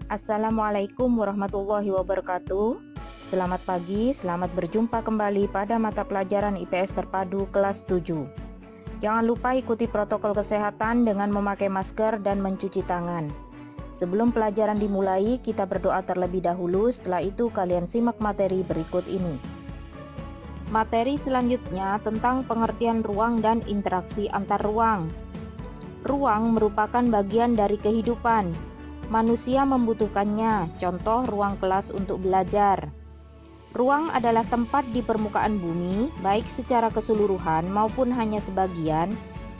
Assalamualaikum warahmatullahi wabarakatuh. Selamat pagi, selamat berjumpa kembali pada mata pelajaran IPS terpadu kelas 7. Jangan lupa ikuti protokol kesehatan dengan memakai masker dan mencuci tangan. Sebelum pelajaran dimulai, kita berdoa terlebih dahulu. Setelah itu kalian simak materi berikut ini. Materi selanjutnya tentang pengertian ruang dan interaksi antar ruang. Ruang merupakan bagian dari kehidupan. Manusia membutuhkannya, contoh ruang kelas untuk belajar. Ruang adalah tempat di permukaan bumi, baik secara keseluruhan maupun hanya sebagian,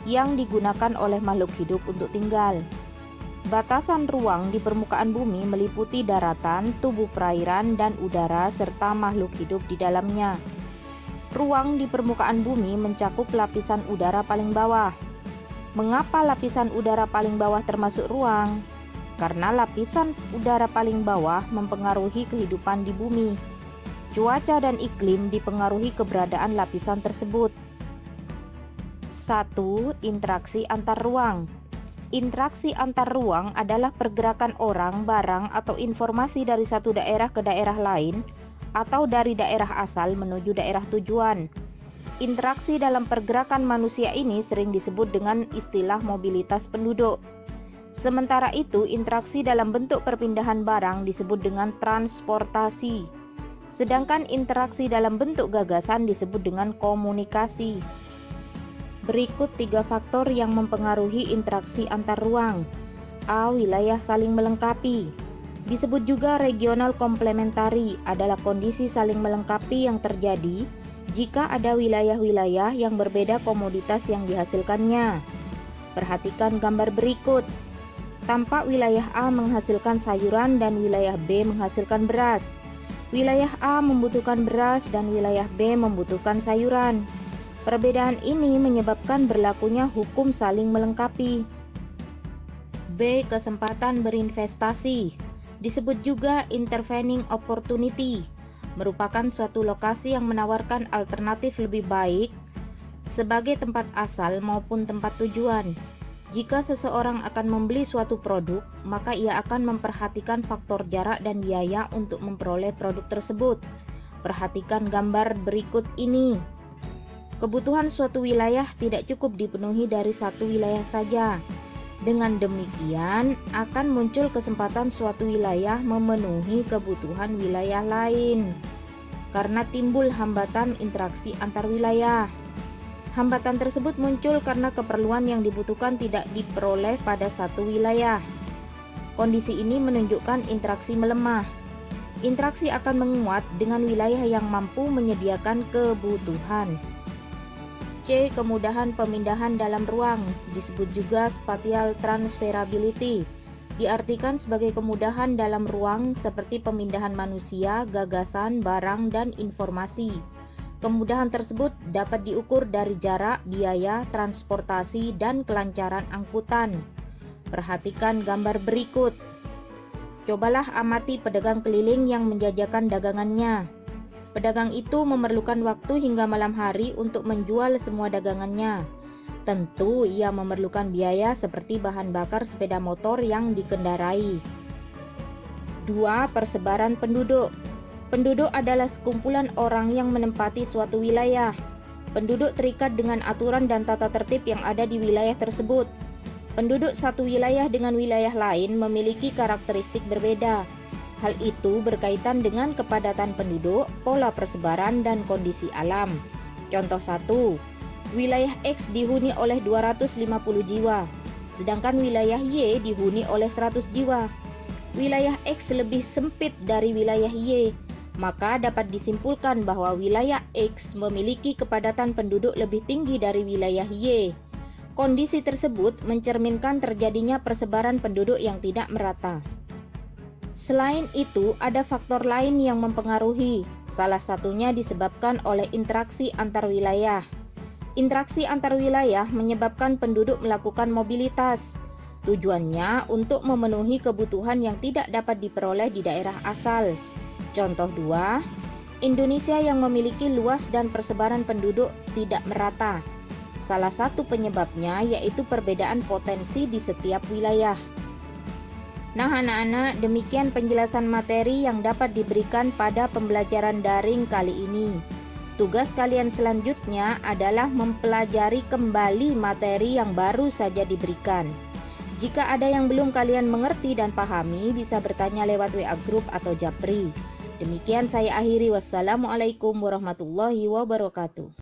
yang digunakan oleh makhluk hidup untuk tinggal. Batasan ruang di permukaan bumi meliputi daratan, tubuh perairan, dan udara, serta makhluk hidup di dalamnya. Ruang di permukaan bumi mencakup lapisan udara paling bawah. Mengapa lapisan udara paling bawah termasuk ruang? Karena lapisan udara paling bawah mempengaruhi kehidupan di bumi. Cuaca dan iklim dipengaruhi keberadaan lapisan tersebut. 1. Interaksi antar ruang. Interaksi antar ruang adalah pergerakan orang, barang, atau informasi dari satu daerah ke daerah lain, atau dari daerah asal menuju daerah tujuan. Interaksi dalam pergerakan manusia ini sering disebut dengan istilah mobilitas penduduk. Sementara itu, interaksi dalam bentuk perpindahan barang disebut dengan transportasi. Sedangkan interaksi dalam bentuk gagasan disebut dengan komunikasi. Berikut 3 faktor yang mempengaruhi interaksi antar ruang. A. Wilayah saling melengkapi. Disebut juga regional komplementari, adalah kondisi saling melengkapi yang terjadi jika ada wilayah-wilayah yang berbeda komoditas yang dihasilkannya. Perhatikan gambar berikut. Tampak wilayah A menghasilkan sayuran dan wilayah B menghasilkan beras. Wilayah A membutuhkan beras dan wilayah B membutuhkan sayuran. Perbedaan ini menyebabkan berlakunya hukum saling melengkapi. B. Kesempatan berinvestasi. Disebut juga intervening opportunity. Merupakan suatu lokasi yang menawarkan alternatif lebih baik sebagai tempat asal maupun tempat tujuan. Jika seseorang akan membeli suatu produk, maka ia akan memperhatikan faktor jarak dan biaya untuk memperoleh produk tersebut. Perhatikan gambar berikut ini. Kebutuhan suatu wilayah tidak cukup dipenuhi dari satu wilayah saja. Dengan demikian, akan muncul kesempatan suatu wilayah memenuhi kebutuhan wilayah lain, karena timbul hambatan interaksi antar wilayah. Hambatan tersebut muncul karena keperluan yang dibutuhkan tidak diperoleh pada satu wilayah. Kondisi ini menunjukkan interaksi melemah. Interaksi akan menguat dengan wilayah yang mampu menyediakan kebutuhan. C. Kemudahan pemindahan dalam ruang, disebut juga spatial transferability. Diartikan sebagai kemudahan dalam ruang seperti pemindahan manusia, gagasan, barang, dan informasi. Kemudahan tersebut dapat diukur dari jarak, biaya, transportasi, dan kelancaran angkutan. Perhatikan gambar berikut. Cobalah amati pedagang keliling yang menjajakan dagangannya. Pedagang itu memerlukan waktu hingga malam hari untuk menjual semua dagangannya. Tentu ia memerlukan biaya seperti bahan bakar sepeda motor yang dikendarai. 2. Persebaran penduduk. Penduduk adalah sekumpulan orang yang menempati suatu wilayah. Penduduk terikat dengan aturan dan tata tertib yang ada di wilayah tersebut. Penduduk satu wilayah dengan wilayah lain memiliki karakteristik berbeda. Hal itu berkaitan dengan kepadatan penduduk, pola persebaran, dan kondisi alam. Contoh 1. Wilayah X dihuni oleh 250 jiwa, sedangkan wilayah Y dihuni oleh 100 jiwa. Wilayah X lebih sempit dari wilayah Y, maka dapat disimpulkan bahwa wilayah X memiliki kepadatan penduduk lebih tinggi dari wilayah Y. Kondisi tersebut mencerminkan terjadinya persebaran penduduk yang tidak merata. Selain itu, ada faktor lain yang mempengaruhi. Salah satunya disebabkan oleh interaksi antar wilayah. Interaksi antar wilayah menyebabkan penduduk melakukan mobilitas. Tujuannya untuk memenuhi kebutuhan yang tidak dapat diperoleh di daerah asal. Contoh 2, Indonesia yang memiliki luas dan persebaran penduduk tidak merata. Salah satu penyebabnya yaitu perbedaan potensi di setiap wilayah. Nah anak-anak, demikian penjelasan materi yang dapat diberikan pada pembelajaran daring kali ini. Tugas kalian selanjutnya adalah mempelajari kembali materi yang baru saja diberikan. Jika ada yang belum kalian mengerti dan pahami, bisa bertanya lewat WA Group atau Japri. Demikian saya akhiri. Wassalamualaikum warahmatullahi wabarakatuh.